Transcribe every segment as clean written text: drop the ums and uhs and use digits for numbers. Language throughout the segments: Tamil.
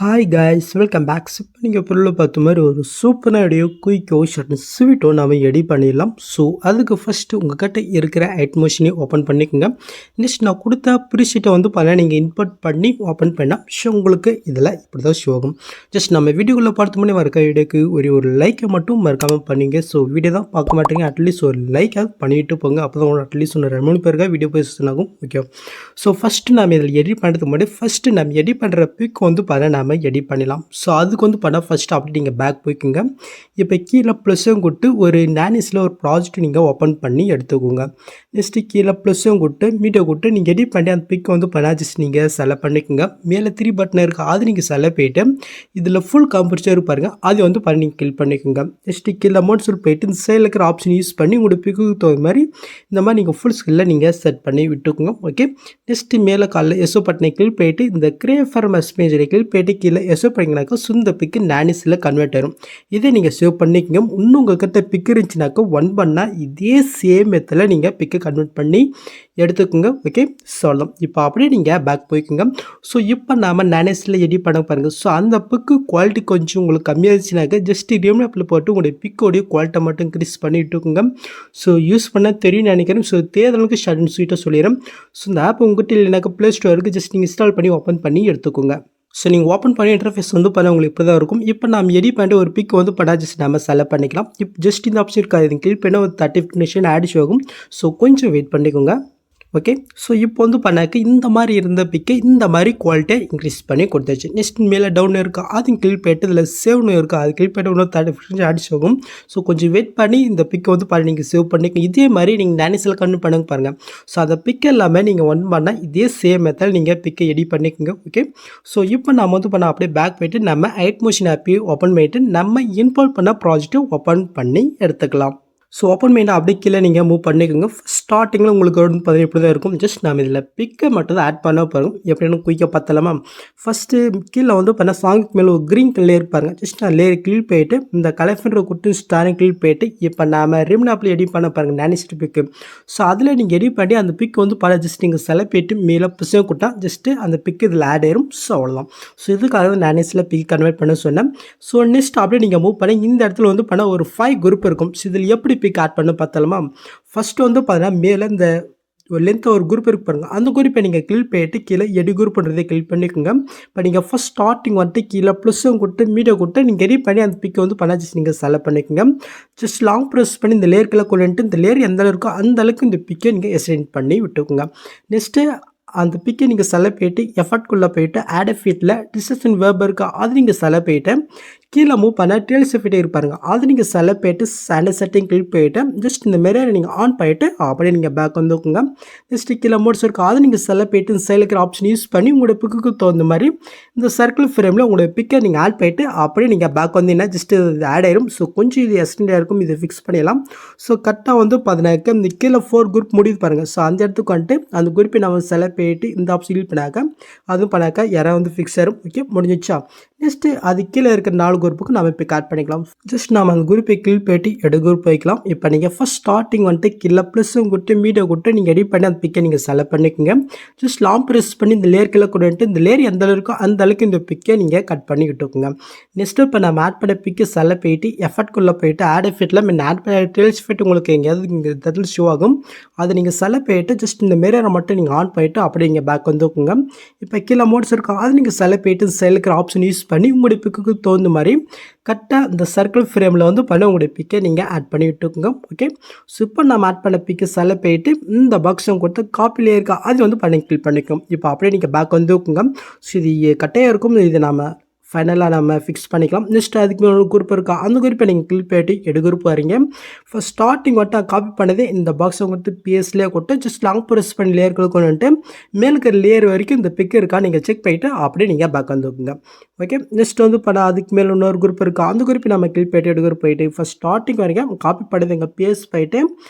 Hi guys welcome back. இப்போ நீங்கள் பொருளை பார்த்த மாதிரி ஒரு சூப்பரான வீடியோ குயிக்கோ ஷர்ட்னு ஸ்வீட்டோ நம்ம எடி பண்ணிடலாம். ஸோ அதுக்கு ஃபஸ்ட்டு உங்கள் கிட்ட இருக்கிற அட்மோஷனை ஓப்பன் பண்ணிக்கோங்க. நெக்ஸ்ட் நான் கொடுத்த ப்ரீஷீட்டை வந்து பார்த்தீங்கன்னா நீங்கள் இன்புட் பண்ணி ஓப்பன் பண்ணால் ஷோ உங்களுக்கு இதில் இப்படி தான் ஷோ ஆகும். ஜஸ்ட் நம்ம வீடியோக்குள்ளே பார்த்து பண்ணி மறக்க வீடியோக்கு ஒரு லைக்கை மட்டும் மறக்காமல் பண்ணிங்க. ஸோ வீடியோ தான் பார்க்க மாட்டேங்க, அட்லீஸ்ட் ஒரு லைக்காக பண்ணிட்டு போங்க. அப்போ தான் அட்லீஸ்ட் ஒரு 2-3 பேருக்காக வீடியோ போய் ஆகும். ஓகே, ஸோ ஃபஸ்ட்டு நம்ம இதில் எடிட் பண்ணுறதுக்கு முன்னாடி ஃபஸ்ட்டு நம்ம எடிட் பண்ணுற பிக் வந்து பார்த்தீங்கன்னா நம்ம எடிட் பண்ணலாம். ஸோ அதுக்கு வந்து பண்ணால் ஃபஸ்ட்டு அப்படி நீங்கள் பேக் போய்க்குங்க. இப்போ கீழே ப்ளஸ்ஸும் கொடுத்து ஒரு நானிஸில் ஒரு ப்ராஜெக்ட் நீங்கள் ஓப்பன் பண்ணி எடுத்துக்கோங்க. நெக்ஸ்ட்டு கீழே ப்ளஸ்ஸும் கொடுத்து மீட்டை கொடுத்து நீங்கள் எடிட் பண்ணி அந்த பிக் வந்து பண்ணால் ஜஸ்ட் நீங்கள் செலக்ட் பண்ணிக்கோங்க. மேலே 3 பட்டன் இருக்குது, அது நீங்கள் செலக்ட் போயிட்டு இதில் ஃபுல் கம்பல்சரி பாருங்கள், அது வந்து பண்ணி நீங்கள் கிளிக் பண்ணிக்கோங்க. நெக்ஸ்ட்டு கீழே அமௌண்ட் சொல்லி போயிட்டு இந்த சைடில் இருக்கிற ஆப்ஷன் யூஸ் பண்ணி உங்களோட பிக்கு தகுந்த மாதிரி இந்த மாதிரி நீங்கள் ஃபுல் ஸ்கில்லில் நீங்கள் செட் பண்ணி விட்டுக்கோங்க. ஓகே, நெக்ஸ்ட்டு மேலே காலில் எஸ்ஓ பட்டனை கிளிக் போயிட்டு இந்த கிரியேட் ஃபார் மெசேஜை கிளிக் போயிட்டு கீழே எஸ்ஓ பண்ணிங்கனாக்கா சுந்த பிக்கு நானிஸில் கன்வெர்ட் ஆகும். இதே நீங்கள் சேவ் பண்ணிக்கோங்க. இன்னும் உங்கள் கிட்ட பிக்கு இருந்துச்சுனாக்கா ஒன் பண்ணால் இதே சேம் மெத்தடில் நீங்கள் பிக்கு கன்வெர்ட் பண்ணி எடுத்துக்கோங்க. ஓகே, சொல்லலாம். இப்போ அப்படியே நீங்கள் பேக் போய்க்குங்க. ஸோ இப்போ நாம் நானிஸில் எடிட் பண்ண பாருங்கள். ஸோ அந்த பிக்கு குவாலிட்டி கொஞ்சம் உங்களுக்கு கம்மியாக இருந்துச்சுனாக்கா ஜஸ்ட் ரிமூவ் போட்டு உங்களுடைய பிக்கோடைய குவாலிட்டி மட்டும் இன்க்ரீஸ் பண்ணி விட்டுக்கோங்க. ஸோ யூஸ் பண்ண தெரியும் நினைக்கிறேன். ஸோ தேர்தலுக்கு ஷார்ட் அண்ட் ஸ்வீட்டாக சொல்லிடுறேன். ஸோ இந்த ஆப் உங்கள்கிட்ட இல்லைனாக்கா ப்ளே ஸ்டோருக்கு ஜஸ்ட் நீங்கள் இன்ஸ்டால் பண்ணி ஓப்பன் பண்ணி எடுத்துக்கோங்க. ஸோ நீங்கள் ஓப்பன் பண்ணி இன்டர்ஃபேஸ் வந்து பண்ண உங்களுக்கு இப்படி தான் இருக்கும். இப்போ நம்ம எடிட் பண்ணிட்டு ஒரு பிக் வந்து பண்ணால் ஜஸ்ட் நம்ம செலக்ட் பண்ணிக்கலாம். இப்போ ஜஸ்ட் இந்த ஆப்ஷன் இருக்காது, இது கிளிக் பண்ண ஒரு 30 நிமிஷம் ஆட் ஆகும். ஸோ கொஞ்சம் வெயிட் பண்ணிக்கோங்க. ஓகே, ஸோ இப்போ வந்து பண்ணாக்க இந்த மாதிரி இருந்த பிக்கை இந்த மாதிரி குவாலிட்டியை இன்க்ரீஸ் பண்ணி கொடுத்தாச்சு. நெக்ஸ்ட் மேலே டவுன் இருக்கா, அதுவும் கிளிக் பண்ணிட்டு இதில் சேவ்னு இருக்கா, அது கிளிக் பண்ணிட்டு இன்னொரு 30 ஆட் ஆகும். ஸோ கொஞ்சம் வெயிட் பண்ணி இந்த பிக்கை வந்து பாருங்கள் நீங்கள் சேவ் பண்ணிக்க. இதே மாதிரி நீங்கள் நானிஸில் கன்வெர்ட் பண்ணுங்க பாருங்கள். ஸோ அந்த பிக் எல்லாமே நீங்கள் ஒன் பண்ணால் இதே சேம் மெத்தட் நீங்கள் பிக்கை எடிட் பண்ணிக்கோங்க. ஓகே, ஸோ இப்போ நம்ம வந்து பண்ண அப்படியே பேக் போய்ட்டு நம்ம அட்மோஷன் ஆப்பையும் ஓப்பன் பண்ணிவிட்டு நம்ம இம்போர்ட் பண்ண ப்ராஜெக்ட்டை ஓப்பன் பண்ணி எடுத்துக்கலாம். ஸோ ஓப்பன் பண்ணி அப்படியே கீழே நீங்கள் மூவ் பண்ணிக்கோங்க. ஸ்டார்டிங்கில் உங்களுக்கு வந்து பார்த்தீங்கன்னா இப்படி தான் இருக்கும். ஜஸ்ட் நம்ம இதில் பிக்கை மட்டும் தான் ஆட் பண்ண போகிறோம். எப்படின்னு குயிக்காக பார்த்தலாமா. ஃபஸ்ட்டு கீழே வந்து பண்ண சாங்குக்கு மேலே ஒரு க்ரீன் கலர் பாருங்கள். ஜஸ்ட் நான் லேயர் கிளிக் போயிட்டு இந்த கலெக்ஷன் கொடுத்து ஸ்டாரிங் கிளிக் போயிட்டு இப்போ நம்ம ரிமன் ஆப்பில் எடிட் பண்ண பாருங்கள் நானிஸ்ட் பிக்கு. ஸோ அதில் நீங்கள் எடிட் பண்ணி அந்த பிக் வந்து பல ஜஸ்ட் நீங்கள் செலக்ட் போயிட்டு மேலே புஷம் கொடுத்தா ஜஸ்ட்டு அந்த பிக்கு இதில் ஆட் ஆயிரும். ஸோ அவ்வளோதான். ஸோ இதுக்காக நானிஸில் பிக் கன்வெர்ட் பண்ண சொன்னேன். ஸோ நெக்ஸ்ட் அப்படியே நீங்கள் மூவ் பண்ணி இந்த இடத்துல வந்து பண்ண ஒரு 5 குரூப் இருக்கும். ஸோ இதில் எப்படி பிக் ஆட் பண்ண பார்த்தலாமா. ஃபஸ்ட்டு வந்து பார்த்தீங்கன்னா மேலே இந்த ஒரு லென்த்தாக ஒரு குரூப் இருக்கு பாருங்கள், அந்த குரூப்பை நீங்கள் கிளிக் பண்ணிட்டு கீழே எடி குரூப்ன்றதை கிளிக் பண்ணிக்கோங்க. இப்போ நீங்கள் ஃபஸ்ட் ஸ்டார்டிங் வந்துட்டு கீழே ப்ளஸ்ஸும் கொடுத்து மீடியோ கொடுத்து நீங்கள் எடிட் பண்ணி அந்த பிக்கை வந்து பண்ணால் ஜஸ்ட் நீங்கள் செலக்ட் பண்ணிக்கோங்க. ஜஸ்ட் லாங் ப்ரெஸ் பண்ணி இந்த லேயர்க்குள்ளே கொண்டுட்டு இந்த லேயர் எந்த அளவு இருக்கோ அந்த அளவுக்கு இந்த பிக்கை நீங்கள் எக்ஸ்டெண்ட் பண்ணி விட்டுக்கோங்க. நெக்ஸ்ட்டு அந்த பிக்கை நீங்கள் செலக்ட் போயிட்டு எஃபர்ட்குள்ளே போயிட்டு ஆட் ஃபீட்டில் டிஸ்கஷன் வேர்ப் இருக்கா, அது நீங்கள் செலக்ட் போயிட்டு கீழே மூவ் பண்ண டேல்ஸ் எஃபெக்ட் இருப்பாருங்க, அது நீங்கள் செலக்ட் போயிட்டு ஸ்டாண்டர்ட் செட்டிங் கிளிக் போயிட்டு ஜஸ்ட் இந்த மிரரை நீங்கள் ஆன் பண்ணிட்டு அப்படியே நீங்கள் பேக் வந்துக்குங்க. ஜஸ்ட் கீழே மோட்ஸ் இருக்கும், அது நீங்கள் செலக்ட் போயிட்டு இந்த சைடில் இருக்கிற ஆப்ஷன் யூஸ் பண்ணி உங்களோட பிக்கு தகுந்த மாதிரி இந்த சர்க்கிள் ஃப்ரேமில் உங்களோட பிக்கை நீங்கள் ஆட் பண்ணிட்டு அப்படியே நீங்கள் பேக் வந்தீங்கன்னா ஜஸ்ட் இது ஆட் ஆயிரும். ஸோ கொஞ்சம் இது எக்ஸ்டெண்டாக இருக்கும், இதை ஃபிக்ஸ் பண்ணிடலாம். ஸோ கரெக்டாக வந்து பார்த்தீங்கன்னாக்க இந்த கீழே 4 குரூப் முடியுது பாருங்கள். ஸோ அந்த இடத்துக்கு வந்துட்டு அந்த குரூப்பை நம்ம செலக்ட் போயிட்டு இந்த ஆப்ஷன் யூஸ் பண்ணாக்க அதுவும் பண்ணாக்க யாராவது வந்து ஃபிக்ஸ் ஆயிரும். ஓகே, முடிஞ்சிச்சா. நெக்ஸ்ட்டு அது கீழே இருக்கிற 4 குரூப்புக்கு நம்ம இப்போ ஆட் பண்ணிக்கலாம். ஜஸ்ட் நம்ம அந்த குரூப்பை கிளிக் போயிட்டு எடு குரூப் வைக்கலாம். இப்போ நீங்கள் ஃபஸ்ட் ஸ்டார்டிங் வந்துட்டு கீழே ப்ளஸ்ஸும் கொடுத்து மீடியோ கொடுத்து நீங்கள் எடிட் பண்ணி அந்த பிக்கை நீங்கள் செலக்ட் பண்ணிக்கோங்க. ஜஸ்ட் லாங் ப்ரெஸ் பண்ணி இந்த லேயர் கீழே கொண்டுட்டு இந்த லேயர் எந்த அளவு இருக்கோ அந்த அளவுக்கு இந்த பிக்கை நீங்கள் கட் பண்ணி விட்டுக்கோங்க. நெக்ஸ்ட்டு இப்போ நம்ம ஆட் பண்ண பிக்கை செலக்ட் போயிட்டு எஃபர்ட்குள்ளே போயிட்டு ஆட் எஃபெக்ட்டில் மீன் ஆட் பண்ண டேல்ஸ் எஃபெக்ட் உங்களுக்கு எங்கேயாவது இங்கே இடத்துல ஷோ ஆகும், அதை நீங்கள் செலக்ட் போயிட்டு ஜஸ்ட் இந்த மிரரை மட்டும் நீங்கள் ஆன் பண்ணிட்டு அப்படியே இங்கே பேக் வந்துக்குங்க. இப்போ கீழே மோட்ஸ் இருக்கும், அது நீங்கள் செலக்ட் போயிட்டு சைடில் இருக்கிற ஆப்ஷன் யூஸ் பண்ணி உங்களுடைய பிக்கு தகுந்த மாதிரி கரெக்டாக இந்த சர்க்கிள் ஃப்ரேமில் வந்து பண்ண உங்களுடைய பிக்கை நீங்கள் ஆட் பண்ணி விட்டுக்குங்க. ஓகே, ஸோ இப்போ நம்ம ஆட் பண்ண பிக்கை செலக்ட் போயிட்டு இந்த பாக்ஸும் கொடுத்து காப்பிலே இருக்கா அது வந்து பண்ணி கிளிக் பண்ணிக்கும். இப்போ அப்படியே நீங்கள் பேக் வந்துக்குங்க. ஸோ இது கட்டையாக இருக்கும், இது நம்ம ஃபைனலாக நம்ம ஃபிக்ஸ் பண்ணிக்கலாம். நெக்ஸ்ட் அதுக்கு ஒரு குரூப் இருக்கா, அந்த குரூப்பை நீங்கள் கிளிக் பண்ணிட்டு எடு குரூப் வரீங்க. ஃபஸ்ட் ஸ்டார்டிங் வந்துட்டு காப்பி பண்ணதே இந்த பாக்ஸை கொடுத்து பிஎஸ்லேயே கொடுத்து ஜஸ்ட் லாங் ப்ரெஸ் பண்ணி லேயர்களுக்கு கொண்டுட்டு மேலுக்கு லேயர் வரைக்கும் இந்த பிக் இருக்கா நீங்கள் செக் பண்ணிவிட்டு அப்படியே நீங்கள் பேக் வந்துக்குங்க. ஓகே, நெக்ஸ்ட் வந்து பண்ண அதுக்கு மேலே இன்னொரு குரூப் இருக்கா, அந்த குரூப்பை நம்ம கிளிக் பண்ணிட்டு எடு குரூப் போயிட்டு ஃபஸ்ட் ஸ்டார்டிங் வரைக்கும் காப்பி பண்ணது எங்கள் பிஎஸ் போயிட்டு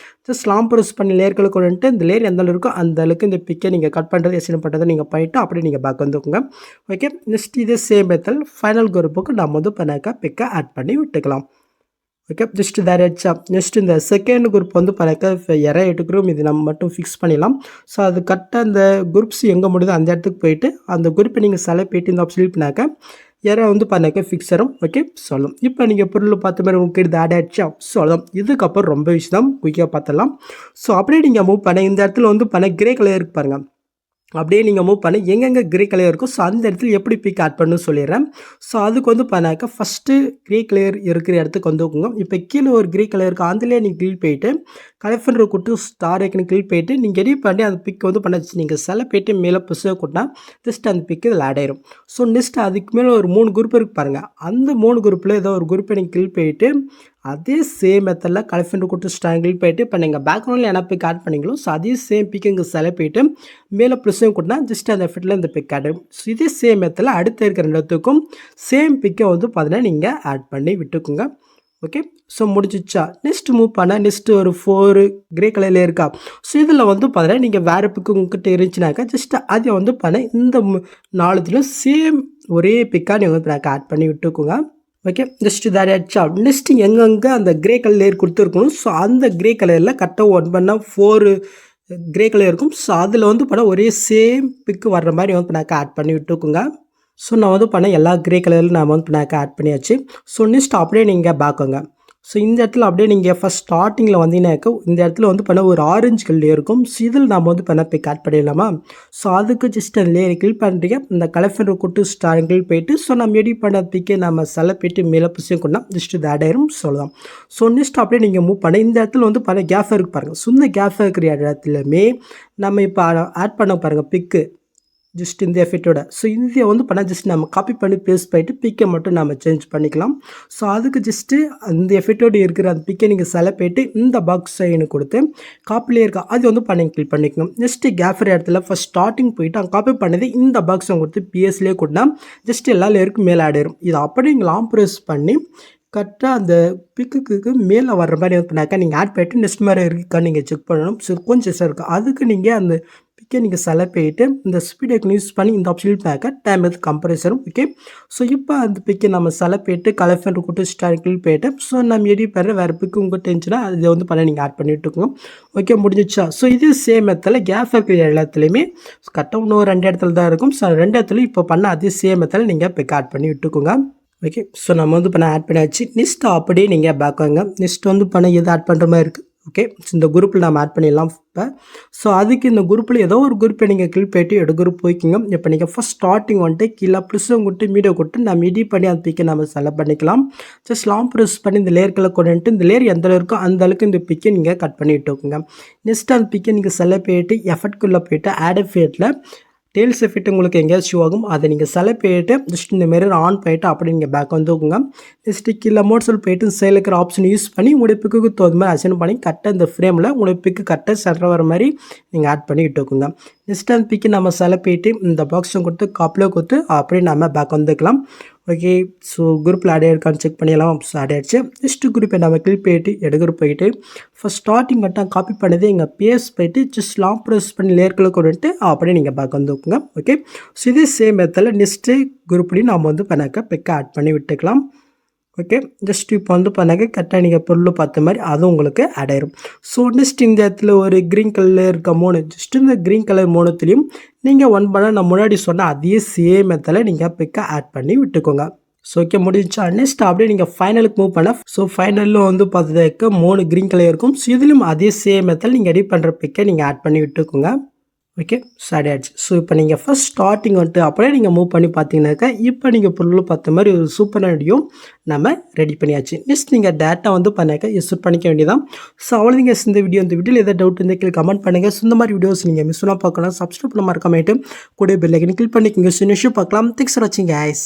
ஜஸ்ட் லாங் ப்ரெஸ் பண்ணி லேயர்களுக்கு கொண்டுட்டு இந்த லேயர் எந்த அளவு இருக்கோ அந்த அளவுக்கு இந்த பிக்கை நீங்கள் கட் பண்ணுறது எக்ஸ்டெண்ட் பண்ணுறதை நீங்கள் பண்ணிவிட்டு அப்படியே நீங்கள் பேக் வந்துக்குங்க. ஓகே, நெக்ஸ்ட் இதே சேம் மெத்தட் ஃபைனல் குரூப்புக்கு நம்ம வந்து பண்ணாக்க பிக்கை ஆட் பண்ணி விட்டுக்கலாம். ஓகே, ஜஸ்ட் வேறு ஆச்சா. நெக்ஸ்ட் இந்த செகண்ட் குரூப் வந்து பண்ணாக்க யாரை எடுக்கிறோம் இது நம்ம மட்டும் ஃபிக்ஸ் பண்ணிடலாம். ஸோ அது கரெக்டாக அந்த குரூப்ஸ் எங்கே முடியுதோ அந்த இடத்துக்கு போயிட்டு அந்த குரூப்பை நீங்கள் செலக்ட் போயிட்டு இந்த ஆப்ஷன் பண்ணாக்க யாரை வந்து பண்ணாக்க ஃபிக்ஸரும் ஓகே சொல்லலாம். இப்போ நீங்கள் பொருள் பார்த்த மாதிரி உங்களுக்கு இது ஆட் ஆகிடுச்சா சொல்லலாம். இதுக்கப்புறம் ரொம்ப விஷயம் குயிக்காக பார்த்துடலாம். ஸோ அப்படியே நீங்கள் மூவ் பண்ண இந்த இடத்துல வந்து பண்ண கிரே கலர் இருக்கு பாருங்கள். அப்படியே நீங்கள் மூவ் பண்ணி எங்கெங்கே கிரே கலர் இருக்கும் ஸோ அந்த இடத்துல எப்படி பிக் ஆட் பண்ணணும்னு சொல்லிடுறேன். ஸோ அதுக்கு வந்து பண்ணாக்க ஃபஸ்ட்டு கிரே கலர் இருக்கிற இடத்துக்கு வந்துக்குங்க. இப்போ கீழே ஒரு கிரே கலர் இருக்கும் அதுலேயே நீங்கள் கிளிக் போயிட்டு கலெக்ஷன் கொடுத்து ஸ்டார் ஐக்கன் கிளிக் போயிட்டு நீங்கள் எடிட் பண்ணி அந்த பிக் வந்து பண்ணாச்சு நீங்கள் செல போயிட்டு மேலே புதுசாக கொட்டினா ஜஸ்ட் அந்த பிக்கு இதில் ஆட் ஆயிரும். ஸோ நெக்ஸ்ட் அதுக்கு மேலே ஒரு 3 குரூப் இருக்கு பாருங்கள். அந்த 3 குரூப்பில் ஏதோ ஒரு குரூப்பை நீங்கள் கிளிக் போயிட்டு அதே சேம் மெத்தடில் கலெக்ஷன் கொடுத்து ஸ்டார் கிளிக் போயிட்டு இப்போ நீங்கள் பேக்ரவுண்டில் என்ன பிக் ஆட் பண்ணிங்களோ ஸோ அதே சேம் பிக் இங்கே செல போயிட்டு மேலே ப்ளஸ்ஸையும் கொட்டினா ஜஸ்ட் அந்த எஃபெக்டில் இந்த பிக் ஆட் ஆகும். ஸோ இதே சேம் மெத்தடில் அடுத்த இருக்கிற இடத்துக்கும் சேம் பிக்கை வந்து பார்த்தீங்கன்னா நீங்கள் ஆட் பண்ணி விட்டுக்குங்க. ஓகே ஸோ முடிஞ்சிச்சா. நெக்ஸ்ட் மூவ் பண்ண நெக்ஸ்ட்டு ஒரு 4 கிரே கலரில் இருக்கா. ஸோ இதில் வந்து பார்த்தீங்கன்னா நீங்கள் வேறு பிக்கு உங்ககிட்ட இருந்துச்சுனாக்கா ஜஸ்ட் அதை வந்து பண்ண இந்த 4த்துலையும் சேம் ஒரே பிக்காக நீங்கள் வந்து ஆட் பண்ணி விட்டுக்குங்க. ஓகே ஜஸ்ட் இதாக ஆயிடுச்சா. நெக்ஸ்ட் எங்கெங்கே அந்த கிரே கலர் லேயர் கொடுத்துருக்கணும் ஸோ அந்த கிரே கலரில் கரெக்டாக 1 பண்ணால் 4 கிரே கலர் இருக்கும். ஸோ அதில் வந்து பண்ண ஒரே சேம் பிக்கு வர்ற மாதிரி வந்து பண்ணாக்க ஆட் பண்ணி விட்டுக்குங்க. ஸோ நான் வந்து பண்ண எல்லா கிரே கலரில் நான் வந்து பண்ணாக்க ஆட் பண்ணியாச்சு. ஸோ நெக்ஸ்ட் அப்படியே நீங்கள் பார்க்குங்க. ஸோ இந்த இடத்துல அப்படியே நீங்கள் ஃபஸ்ட் ஸ்டார்டிங்கில் வந்தீங்கன்னாக்க இந்த இடத்துல வந்து பண்ண ஒரு ஆரஞ்சு கலர் இருக்கும். ஸோ இதில் நம்ம வந்து பண்ண பிக் ஆட் பண்ணிடலாமா. ஸோ அதுக்கு ஜஸ்ட் அந்த லேயர் கிளிக் பண்ணுறீங்க இந்த கலெக்ஷன் கொடுத்து ஸ்டார் கிளிக் போயிட்டு ஸோ நம்ம எடிட் பண்ண பிக்கே நம்ம செல போயிட்டு மேலே புசியும் கொண்டா ஜஸ்ட் இது ஆட் ஆயிரும் சொல்லலாம். ஸோ நெக்ஸ்ட் அப்படியே நீங்கள் மூவ் பண்ண இந்த இடத்துல வந்து பண்ண கேஃப் இருக்கு பாருங்கள். ஸோ இந்த கேஃப் இருக்கிற இடத்துலையுமே நம்ம இப்போ ஆட் பண்ண பாருங்கள் பிக்கு ஜஸ்ட் இந்த எஃபெக்டோட. ஸோ இதை வந்து பண்ணால் ஜஸ்ட் நம்ம காப்பி பண்ணி பேஸ்ட் பண்ணிட்டு பிக்கை மட்டும் நம்ம சேஞ்ச் பண்ணிக்கலாம். ஸோ அதுக்கு ஜஸ்ட்டு அந்த எஃபெக்டோடு இருக்கிற அந்த பிக்கை நீங்கள் செல போயிட்டு இந்த பாக்ஸ் சைனு கொடுத்து காப்பிலே இருக்கா அது வந்து பண்ணி கிளிக் பண்ணிக்கணும். ஜஸ்ட்டு கேஃபர் இடத்துல ஃபஸ்ட் ஸ்டார்டிங் போயிட்டு அங்கே காப்பி பண்ணது இந்த பாக்ஸை கொடுத்து பிஎஸ்லேயே கொடுத்தா ஜஸ்ட் எல்லா லேயருக்கும் மேலே ஆடிடும். இதை அப்படியே நீங்கள் லாங் ப்ரெஸ் பண்ணி கரெக்டாக அந்த பிக்குக்கு மேலே வர்ற மாதிரி வந்து பண்ணாக்கா நீங்கள் ஆட் பண்ணிட்டு நெக்ஸ்ட் மாதிரி இருக்கா நீங்கள் செக் பண்ணணும். ஸோ கொஞ்சம் இருக்குது அதுக்கு நீங்கள் அந்த பிக்கை நீங்கள் செல போயிட்டு இந்த ஸ்பீட் ஐக்கன் யூஸ் பண்ணி இந்த ஆப்ஷன் பேக்க டைம் வித் கம்பரேசரும் ஓகே. ஸோ இப்போ அந்த பிக்கை நம்ம செல போயிட்டு கலெக்ஷன் கொடுத்து ஸ்டார் கிளிக் போயிட்டு ஸோ நம்ம எடிட் பண்ணுற வேறு பிக்கு உங்கள்கிட்ட இருந்துச்சுன்னா அதை வந்து பண்ண நீங்கள் ஆட் பண்ணிட்டுருக்கோம். ஓகே முடிஞ்சிச்சா. ஸோ இது சேம் மெத்தடில் கேஃப் இருக்கிற எல்லாத்துலேயுமே கரெக்டாக இன்னும் 2 இடத்துல தான் இருக்கும். ஸோ 2 இடத்துலையும் இப்போ பண்ண அதே சேம் மெத்தடில் நீங்கள் பிக் ஆட் பண்ணி விட்டுக்கோங்க. ஓகே ஸோ நம்ம வந்து பண்ண ஆட் பண்ணியாச்சு. நெக்ஸ்ட் அப்படியே நீங்கள் பேக் வாங்க. நெக்ஸ்ட் வந்து பண்ண எது ஆட் பண்ணுற மாதிரி இருக்குது. ஓகே இந்த குரூப்பில் நம்ம ஆட் பண்ணிடலாம் இப்போ. ஸோ அதுக்கு இந்த குரூப்பில் ஏதோ ஒரு குரூப்பை நீங்கள் கிளிக் போய்ட்டு எடு குரூப் போய்க்கிங்க. இப்போ நீங்கள் ஃபஸ்ட் ஸ்டார்டிங் வந்துட்டு கீழே ப்ளஸ்ஸும் கொடுத்து மீடியோ கொடுத்து நம்ம எடிட் பண்ணி அந்த பிக்கை நம்ம செலக்ட் பண்ணிக்கலாம். ஜஸ்ட் லாங் ப்ரெஸ் பண்ணி இந்த லேயர்களை கொண்டுட்டு இந்த லேயர் எந்த இருக்கோ அந்த அளவுக்கு இந்த பிக்கை நீங்கள் கட் பண்ணி விட்டுக்கோங்க. நெக்ஸ்ட் அந்த பிக்கை நீங்கள் செலக்ட் போயிட்டு எஃபெக்ட்குள்ளே போயிட்டு ஆட் எஃபெக்ட்டில் டெயில்ஸ் எஃபெக்ட் உங்களுக்கு எங்கேயாச்சும் ஷோ ஆகும் அதை நீங்கள் செலக்ட் போயிட்டு ஜஸ்ட் இந்த மிரர் ஆன் பண்ணிவிட்டு அப்படி நீங்கள் பேக் வந்துக்குங்க. நெக்ஸ்ட்டு கீழே மோட்ஸில் போயிட்டு சைடில் இருக்கிற ஆப்ஷன் யூஸ் பண்ணி உங்களுடைய பிக்கு தகுந்த மாதிரி அசைன் பண்ணி கரெக்டாக இந்த ஃப்ரேமில் உங்களுடைய பிக்கு கரெக்டாக சென்டர் வர மாதிரி நீங்கள் ஆட் பண்ணி விட்டுக்குங்க. நெக்ஸ்ட் அந்த பிக்கு நம்ம செலக்ட் போயிட்டு இந்த பாக்ஸும் கொடுத்து காப்பில் கொடுத்து அப்படியே நம்ம பேக் வந்துக்கலாம். ஓகே ஸோ குரூப்பில் ஆட் ஆகிருக்கான்னு செக் பண்ணிடலாம். ஆட் ஆகிடுச்சு. நெக்ஸ்ட்டு குரூப்பை நம்ம கிளிக் போயிட்டு எடுக்கிற போயிட்டு ஃபஸ்ட் ஸ்டார்டிங் மட்டும் காப்பி பண்ணது எங்கள் பேஸ் போயிட்டு ஜஸ்ட் லாங் ப்ரெஸ் பண்ணி லேயர்களை கொண்டுட்டு அப்படியே நீங்கள் பேக் வந்துக்குங்க. ஓகே ஸோ இதே சேம் மெத்தடில் நெக்ஸ்ட்டு குரூப்லேயும் நம்ம வந்து பண்ணாக்க பிக்கை ஆட் பண்ணி விட்டுக்கலாம். ஓகே ஜஸ்ட் இப்போ வந்து பண்ணாக்க கரெக்டாக நீங்கள் பொருள் பார்த்த மாதிரி அதுவும் உங்களுக்கு ஆட் ஆயிரும். ஸோ நெக்ஸ்ட் இந்த இடத்துல ஒரு க்ரீன் கலரில் இருக்க 3 ஜஸ்ட் இந்த க்ரீன் கலர் 3த்துலேயும் நீங்கள் 1 பண்ண நான் முன்னாடி சொன்ன அதே சேம் மெத்தடில் நீங்கள் பிக்கை ஆட் பண்ணி விட்டுக்கோங்க. ஸோ ஓகே முடிஞ்சா. நெக்ஸ்ட் அப்படியே நீங்கள் ஃபைனலுக்கு மூவ் பண்ண ஸோ ஃபைனலில் வந்து பார்த்துக்க 3 க்ரீன் கலர் இருக்கும். ஸோ இதுலேயும் அதே சேம் மெத்தடில் நீங்கள் எடிட் பண்ணுற பிக்கை நீங்கள் ஆட் பண்ணி விட்டுக்கோங்க. ஓகே ஸோ ஆட் ஆகிடுச்சு. ஸோ இப்போ நீங்கள் ஃபஸ்ட் ஸ்டார்டிங் வந்துட்டு அப்படியே நீங்கள் மூவ் பண்ணி பார்த்தீங்கன்னாக்கா இப்போ நீங்கள் பொருள் பார்த்த மாதிரி ஒரு சூப்பரான வீடியோ நம்ம ரெடி பண்ணியாச்சு. நெக்ஸ்ட் நீங்கள் டேட்டா வந்து பண்ணாக்க யூஸ் பண்ணிக்க வேண்டியதான். ஸோ அவ்வளோ நீங்கள் இந்த வீடியோவில் எதாவது டவுட் இருந்தால் கீழே கமெண்ட் பண்ணுங்கள். ஸோ இந்த மாதிரி வீடியோஸ் நீங்கள் மிஸ் பண்ணால் பார்க்கலாம். சப்ஸ்கிரைப் பண்ண மறக்காமட்டு கூட பெல் ஐக்கன் கிளிக் பண்ணிக்கோங்க. ஸோ நெக்ஸ்ட் பார்க்கலாம். தேங்க்ஸ் ஃபார் வாட்சிங் கைஸ்.